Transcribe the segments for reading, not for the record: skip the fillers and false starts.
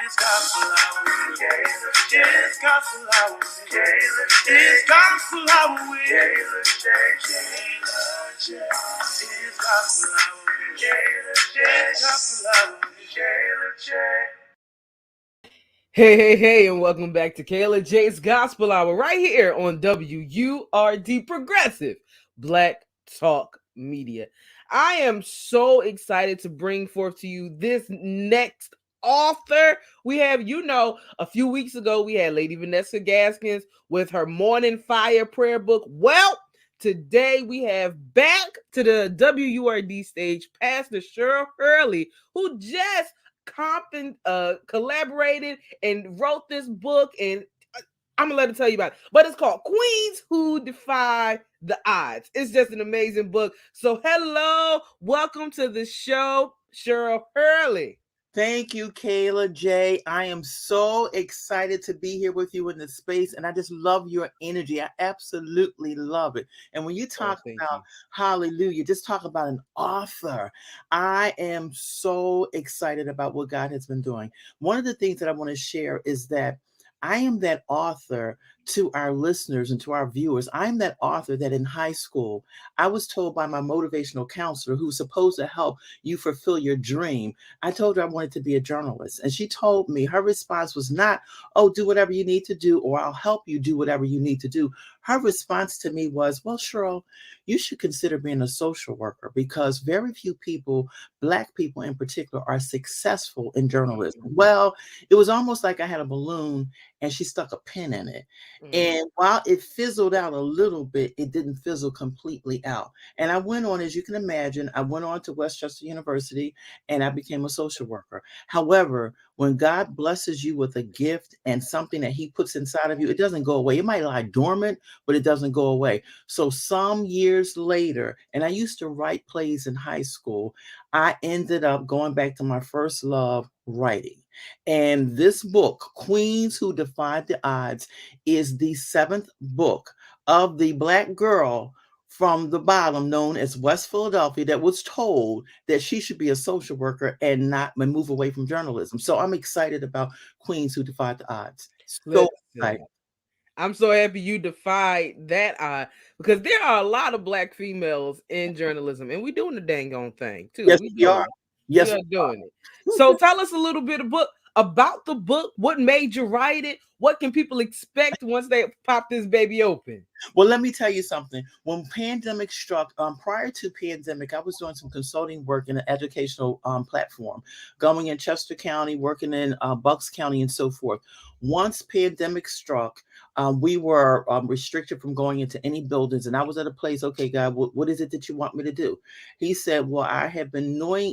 It's gospel hour with Kayla J. It's gospel hour with Kayla J. It's gospel hour with Kayla J. Kayla J. It's gospel hour with Kayla J. It's gospel hour with Kayla J. Hey, and welcome back to Kayla J's Gospel Hour right here on WURD Progressive Black Talk Media. I am so excited to bring forth to you this next author. We have, a few weeks ago, we had Lady Vanessa Gaskins with her Morning Fire prayer book. Well, today we have back to the WURD stage Pastor Cheryl Hurly, who just collaborated and wrote this book, and I'm gonna let her tell you about it. But it's called Queens Who Defy the Odds. It's just an amazing book. So hello, welcome to the show, Cheryl Hurly. Thank you, Kayla J. I am so excited to be here with you in this space, and I just love your energy. I absolutely love it. And when you talk about hallelujah, just talk about an author. I am so excited about what God has been doing. One of the things that I want to share is that I am that author to our listeners and to our viewers. I'm that author that in high school, I was told by my motivational counselor, who's supposed to help you fulfill your dream. I told her I wanted to be a journalist. And she told me her response was not, oh, do whatever you need to do, or I'll help you do whatever you need to do. Her response to me was, well, Cheryl, you should consider being a social worker, because very few people, Black people in particular, are successful in journalism. Well, it was almost like I had a balloon and she stuck a pin in it. And while it fizzled out a little bit, it didn't fizzle completely out. And I went on, as you can imagine, I went on to Westchester University and I became a social worker. However, when God blesses you with a gift and something that he puts inside of you, it doesn't go away. It might lie dormant, but it doesn't go away. So some years later, and I used to write plays in high school, I ended up going back to my first love, writing. And this book, Queens Who Defied the Odds, is the 7th book of the Black girl from the bottom, known as West Philadelphia, that was told that she should be a social worker and not move away from journalism. So I'm excited about Queens Who Defied the Odds. So excited. I'm so happy you defied that odd, because there are a lot of Black females in journalism, and we're doing the dang on thing too. Yes, we are. Yes, we are doing it. So tell us a little bit about the book. What made you write it? What can people expect once they pop this baby open? Well, let me tell you something. When pandemic struck, prior to pandemic, I was doing some consulting work in an educational platform, going in Chester County, working in Bucks County, and so forth. Once pandemic struck, we were restricted from going into any buildings, and I was at a place. Okay, God, what is it that you want me to do? He said, "Well, I have been gnawing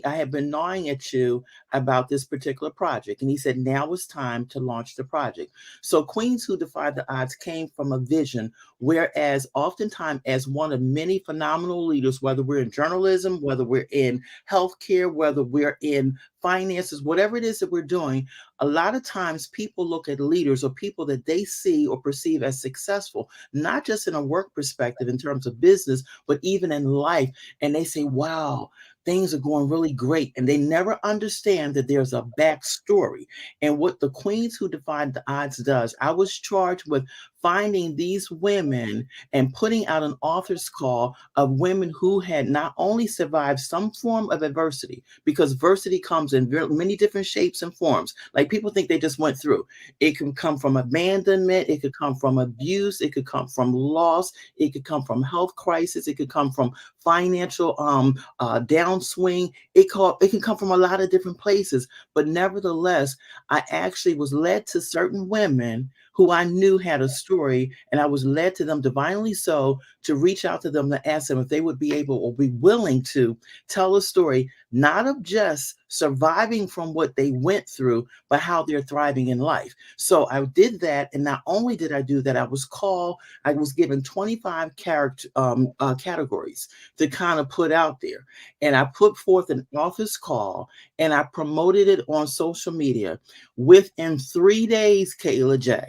at you about this particular project," and he said, "Now it's time to launch the project." So, Queens Who Defied the Odds came from a vision. Whereas oftentimes, as one of many phenomenal leaders, whether we're in journalism, whether we're in healthcare, whether we're in finances, whatever it is that we're doing, a lot of times people look at leaders or people that they see or perceive as successful, not just in a work perspective in terms of business, but even in life. And they say, wow, things are going really great. And they never understand that there's a backstory. And what the Queens Who Defied the Odds does, I was charged with finding these women and putting out an author's call of women who had not only survived some form of adversity, because adversity comes in many different shapes and forms. Like, people think they just went through. It can come from abandonment. It could come from abuse. It could come from loss. It could come from health crisis. It could come from financial downswing. It can come from a lot of different places. But nevertheless, I actually was led to certain women who I knew had a story, and I was led to them divinely so to reach out to them to ask them if they would be able or be willing to tell a story, not of just surviving from what they went through, but how they're thriving in life. So I did that, and not only did I do that, I was given 25 categories to kind of put out there, and I put forth an author's call, and I promoted it on social media. Within 3 days, Kayla J,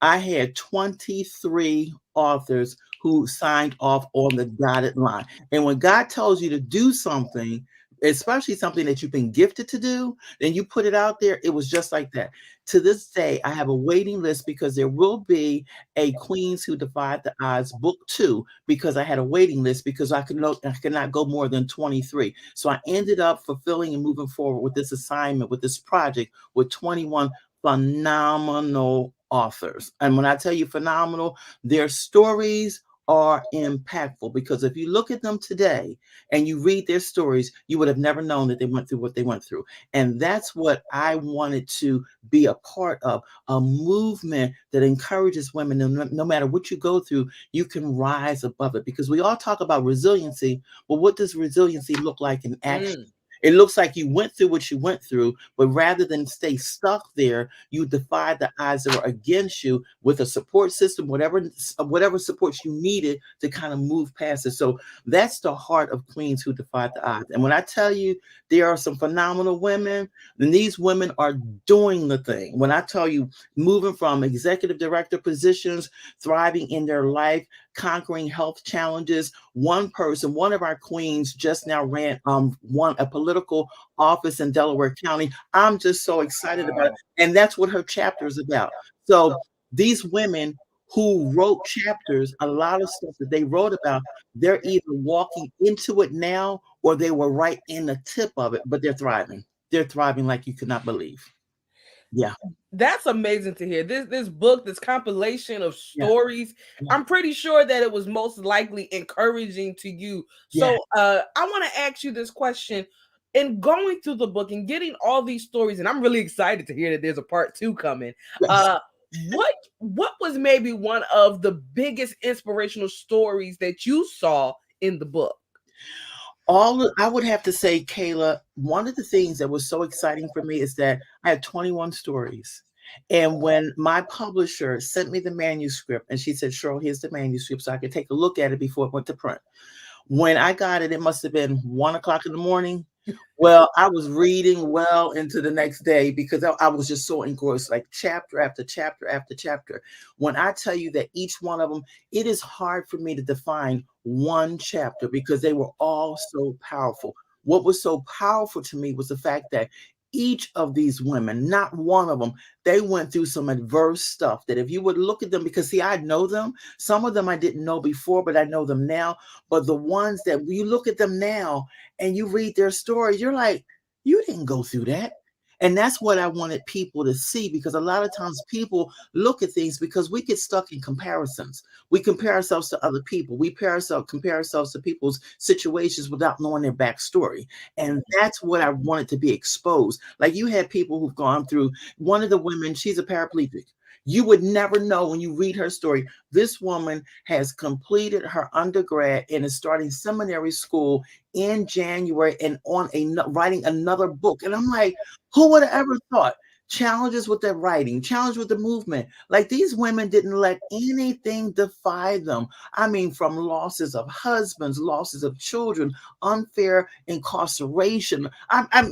I had 23 authors who signed off on the dotted line. And when God tells you to do something, especially something that you've been gifted to do, then you put it out there. It was just like that. To this day, I have a waiting list because there will be a Queens Who Defied the Odds book 2, because I had a waiting list because I could not go more than 23. So I ended up fulfilling and moving forward with this assignment, with this project, with 21 phenomenal authors. And when I tell you phenomenal, their stories are impactful, because if you look at them today and you read their stories, you would have never known that they went through what they went through. And that's what I wanted to be a part of, a movement that encourages women, no matter what you go through, you can rise above it. Because we all talk about resiliency, but what does resiliency look like in action? It looks like you went through what you went through, but rather than stay stuck there, you defied the odds that were against you with a support system, whatever supports you needed to kind of move past it. So that's the heart of Queens Who Defied the Odds. And when I tell you there are some phenomenal women, then these women are doing the thing. When I tell you, moving from executive director positions, thriving in their life, conquering health challenges. One of our queens just now won a political office in Delaware County. I'm just so excited about it. And that's what her chapter is about. So these women who wrote chapters, a lot of stuff that they wrote about, they're either walking into it now or they were right in the tip of it, but they're thriving. They're thriving like you could not believe. Yeah. That's amazing to hear. This book, this compilation of stories, Yeah. I'm pretty sure that it was most likely encouraging to you. So I want to ask you this question. In going through the book and getting all these stories, and I'm really excited to hear that there's a part 2 coming. Yes. What was maybe one of the biggest inspirational stories that you saw in the book? I would have to say, Kayla, one of the things that was so exciting for me is that I had 21 stories. And when my publisher sent me the manuscript and she said, Cheryl, here's the manuscript so I could take a look at it before it went to print. When I got it, it must have been 1:00 in the morning. Well, I was reading well into the next day because I was just so engrossed, like chapter after chapter after chapter. When I tell you that each one of them, it is hard for me to define one chapter because they were all so powerful. What was so powerful to me was the fact that each of these women, not one of them, they went through some adverse stuff that if you would look at them, because see, I know them, some of them I didn't know before, but I know them now. But the ones that you look at them now and you read their stories, you're like, you didn't go through that. And that's what I wanted people to see, because a lot of times people look at things because we get stuck in comparisons. We compare ourselves to other people. We compare ourselves to people's situations without knowing their backstory. And that's what I wanted to be exposed. Like you had people who've gone through, one of the women, she's a paraplegic. You would never know when you read her story. This woman has completed her undergrad and is starting seminary school in January and writing another book. And I'm like, who would have ever thought? Challenges with their writing, challenge with the movement. Like these women didn't let anything defy them. I mean, from losses of husbands, losses of children, unfair incarceration.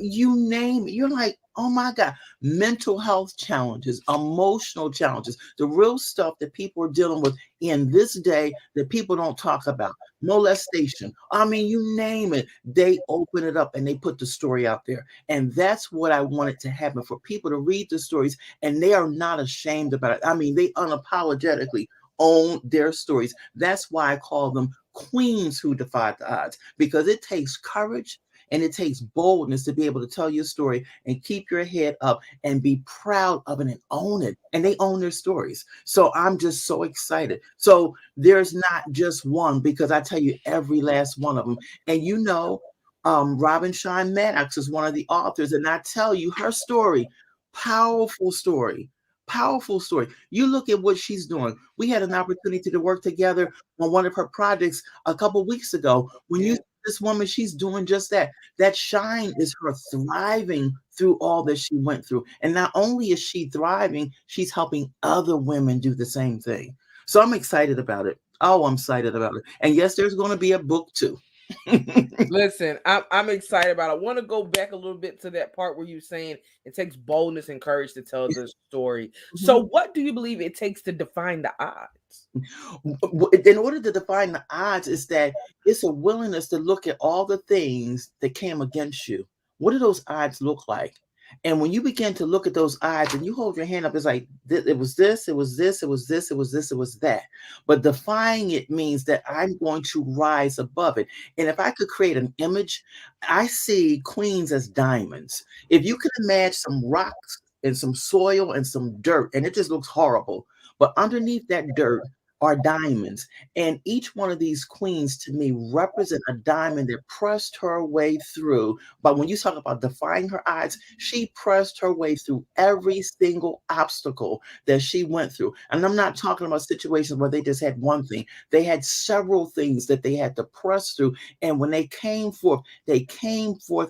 You name it. You're like, oh my God, mental health challenges, emotional challenges, the real stuff that people are dealing with in this day that people don't talk about. Molestation. I mean, you name it. They open it up and they put the story out there. And that's what I wanted to happen, for people to read the stories and they are not ashamed about it. I mean, they unapologetically own their stories. That's why I call them queens who defied the odds, because it takes courage and it takes boldness to be able to tell your story and keep your head up and be proud of it and own it. And they own their stories. So I'm just so excited. So there's not just one, because I tell you every last one of them. And you know, Robin Shine Maddox is one of the authors. And I tell you her story, powerful story. Powerful story. You look at what she's doing. We had an opportunity to work together on one of her projects a couple weeks ago. When you this woman, she's doing just that. That shine is her thriving through all that she went through. And not only is she thriving, she's helping other women do the same thing. So I'm excited about it. Oh, I'm excited about it. And yes, there's going to be a book too. Listen, I'm excited about it. I want to go back a little bit to that part where you're saying it takes boldness and courage to tell the story. So what do you believe it takes to define the odds? In order to define the odds, is that it's a willingness to look at all the things that came against you. What do those odds look like? And when you begin to look at those odds and you hold your hand up, it's like it was this, it was this, it was this, it was this, it was that. But defying it means that I'm going to rise above it. And if I could create an image, I see queens as diamonds. If you can imagine some rocks and some soil and some dirt, and it just looks horrible. But underneath that dirt are diamonds. And each one of these queens to me represent a diamond that pressed her way through. But when you talk about defying her odds, she pressed her way through every single obstacle that she went through. And I'm not talking about situations where they just had one thing. They had several things that they had to press through. And when they came forth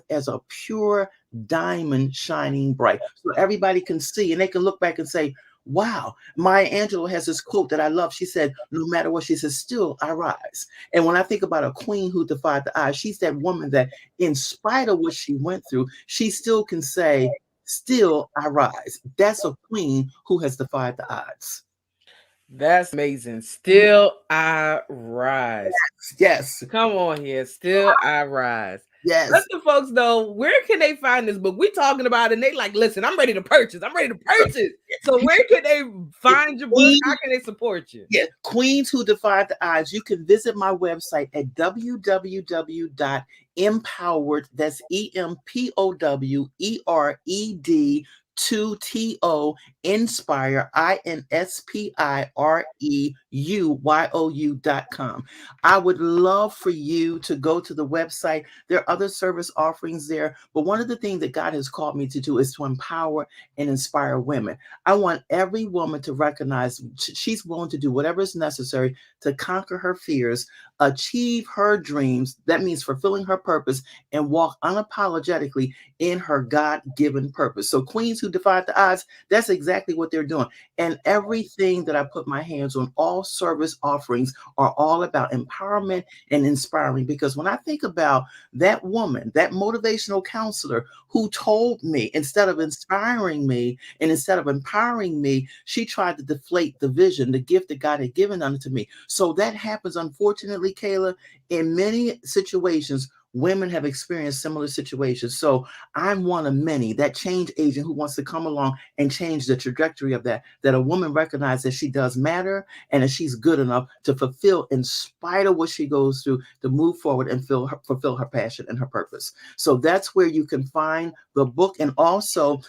as a pure diamond shining bright. So everybody can see and they can look back and say, wow, Maya Angelou has this quote that I love. She said, no matter what, she says, still I rise. And when I think about a queen who defied the odds, she's that woman that in spite of what she went through, she still can say, still I rise. That's a queen who has defied the odds. That's amazing. Still I rise. Yes. Come on here. Still I rise. Yes. Let the folks know, where can they find this book? We talking about it and they like, listen, I'm ready to purchase. I'm ready to purchase. So where can they find your book? How can they support you? Yeah, Queens Who Defied the Odds. You can visit my website at www.empowered, that's EMPOWERED 2TO Inspire INSPIREUYOU.com. I would love for you to go to the website. There are other service offerings there, but one of the things that God has called me to do is to empower and inspire women. I want every woman to recognize she's willing to do whatever is necessary to conquer her fears, achieve her dreams. That means fulfilling her purpose and walk unapologetically in her God-given purpose. So Queens Who Defied the Odds, that's exactly what they're doing. And everything that I put my hands on, all service offerings are all about empowerment and inspiring. Because when I think about that woman, that motivational counselor who told me, instead of inspiring me and instead of empowering me, she tried to deflate the vision, the gift that God had given unto me. So that happens, unfortunately, Kayla, in many situations. Women have experienced similar situations. So I'm one of many, that change agent who wants to come along and change the trajectory of that a woman recognizes that she does matter and that she's good enough to fulfill, in spite of what she goes through, to move forward and fulfill her passion and her purpose. So that's where you can find the book. And also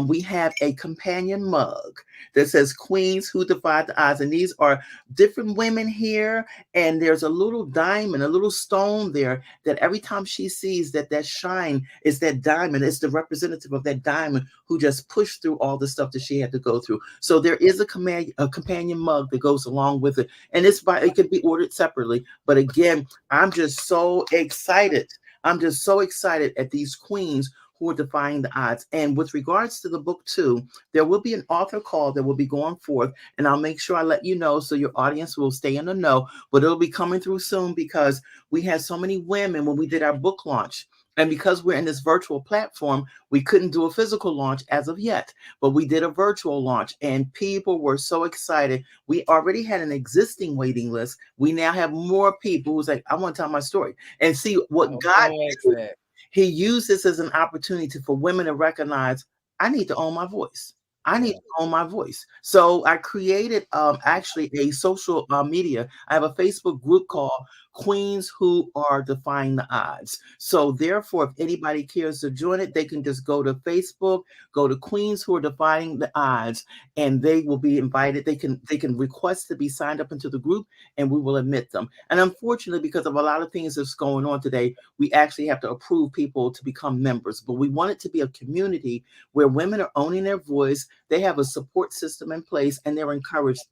we have a companion mug that says Queens Who Defied the Odds. And these are different women here. And there's a little diamond, a little stone there that every time she sees that shine is that diamond, it's the representative of that diamond who just pushed through all the stuff that she had to go through. So there is a companion mug that goes along with it. And it can be ordered separately. But again, I'm just so excited. I'm just so excited at these queens who are defying the odds. And with regards to the book too, there will be an author call that will be going forth, and I'll make sure I let you know so your audience will stay in the know, but it'll be coming through soon because we had so many women when we did our book launch. And because we're in this virtual platform, we couldn't do a physical launch as of yet, but we did a virtual launch and people were so excited. We already had an existing waiting list. We now have more people who's like, I want to tell my story and see what God did. He used this as an opportunity for women to recognize, I need to own my voice. I need to own my voice. So I created actually a social media. I have a Facebook group called Queens Who Are Defying the Odds. So therefore, if anybody cares to join it, they can just go to Facebook, go to Queens Who Are Defying the Odds, and they will be invited. They can request to be signed up into the group, and we will admit them. And unfortunately, because of a lot of things that's going on today, we actually have to approve people to become members. But we want it to be a community where women are owning their voice. They have a support system in place, and they're encouraged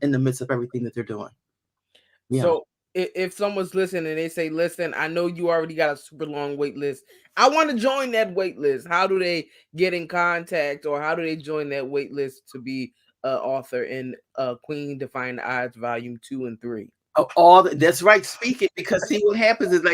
in the midst of everything that they're doing. Yeah. So if someone's listening and they say, listen, I know you already got a super long wait list. I want to join that wait list. How do they get in contact, or how do they join that wait list to be an author in Queen Defying the Odds Volume 2 and 3? That's right. Speaking, because see what happens is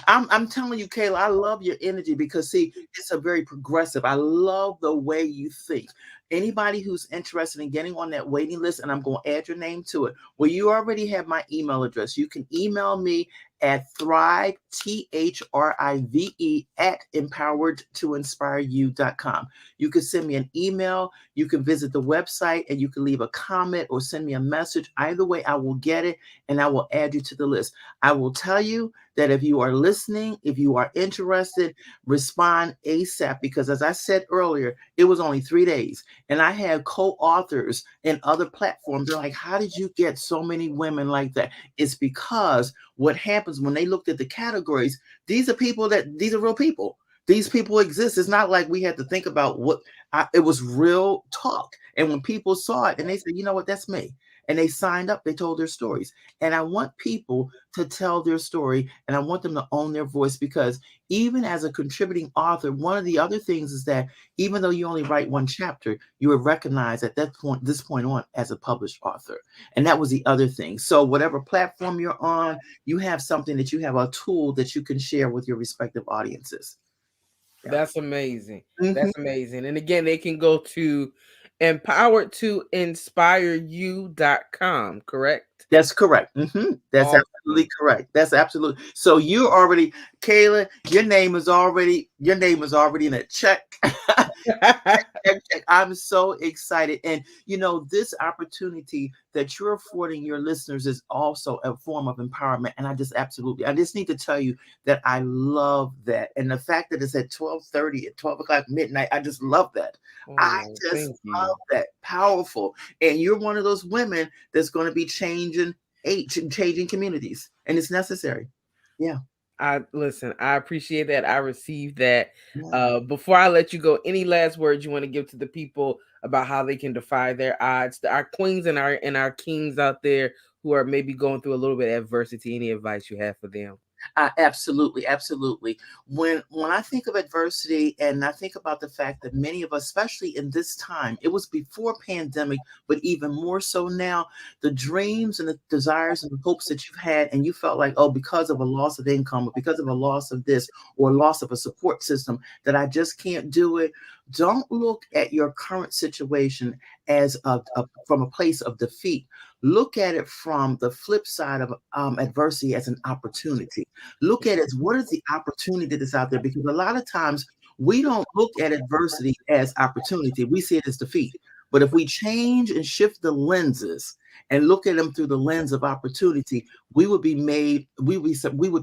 I'm telling you, Kayla, I love your energy because it's a very progressive. I love the way you think. Anybody who's interested in getting on that waiting list, and I'm going to add your name to it. Well, you already have my email address. You can email me at thrive, THRIVE, at empoweredtoinspireyou.com. You can send me an email. You can visit the website and you can leave a comment or send me a message. Either way, I will get it and I will add you to the list. I will tell you that if you are listening, if you are interested, respond ASAP, because as I said earlier, it was only 3 days. And I had co-authors and other platforms. They're like, how did you get so many women like that? It's because what happens when they looked at the categories, these are real people. These people exist. It's not like we had to think about it was real talk. And when people saw it and they said, you know what, that's me. And they signed up, they told their stories. And I want people to tell their story and I want them to own their voice, because even as a contributing author, one of the other things is that even though you only write one chapter, you are recognized at this point on as a published author. And that was the other thing. So whatever platform you're on, you have something that you have a tool that you can share with your respective audiences. Yeah. That's amazing. Mm-hmm. That's amazing. And again, they can go to empoweredtoinspireyou.com, correct? That's correct. Mm-hmm. That's awesome. Absolutely correct. That's absolutely. So you already, Kayla, your name is already in a check. I'm so excited. And this opportunity that you're affording your listeners is also a form of empowerment. And I just need to tell you that I love that. And the fact that it's at 12:30 at 12 o'clock midnight, I just love that. I just love that. Powerful. And you're one of those women that's going to be changing communities, and it's necessary. Yeah. I appreciate that. I received that. Before I let you go, any last words you want to give to the people about how they can defy their odds, our queens and our kings out there who are maybe going through a little bit of adversity? Any advice you have for them? Absolutely. When I think of adversity, and I think about the fact that many of us, especially in this time, it was before pandemic, but even more so now, the dreams and the desires and the hopes that you've had, and you felt like, oh, because of a loss of income or because of a loss of this or loss of a support system, that I just can't do it. Don't look at your current situation as from a place of defeat. Look at it from the flip side of adversity as an opportunity. Look at it as, what is the opportunity that's out there? Because a lot of times we don't look at adversity as opportunity. We see it as defeat. But if we change and shift the lenses and look at them through the lens of opportunity, we would be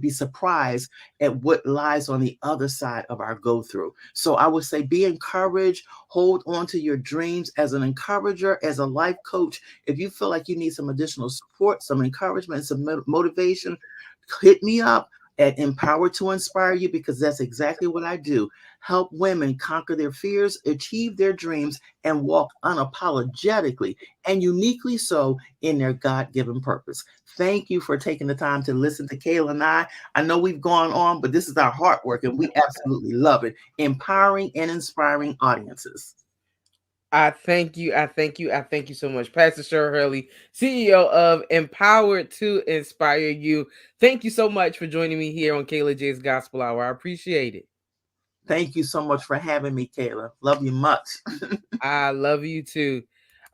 surprised at what lies on the other side of our go through. So I would say, be encouraged, hold on to your dreams. As an encourager, as a life coach, if you feel like you need some additional support, some encouragement, some motivation, hit me up at Empowered to Inspire You, because that's exactly what I do. Help women conquer their fears, achieve their dreams, and walk unapologetically and uniquely so in their God-given purpose. Thank you for taking the time to listen to Kayla and I. I know we've gone on, but this is our heart work and we absolutely love it. Empowering and inspiring audiences. I thank you so much, Pastor Cheryl Hurly, CEO of Empowered to Inspire You. Thank you so much for joining me here on Kayla J's Gospel Hour. I appreciate it. Thank you so much for having me, Kayla. Love you much. I love you too.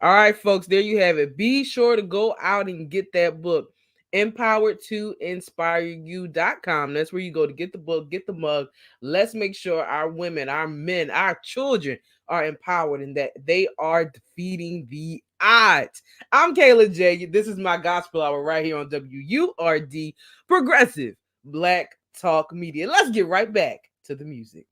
All right, folks, there you have it. Be sure to go out and get that book, empoweredtoinspireyou.com. That's where you go to get the book, get the mug. Let's make sure our women, our men, our children are empowered and that they are defeating the odds. I'm Kayla J. This is my Gospel Hour right here on WURD, Progressive Black Talk Media. Let's get right back to the music.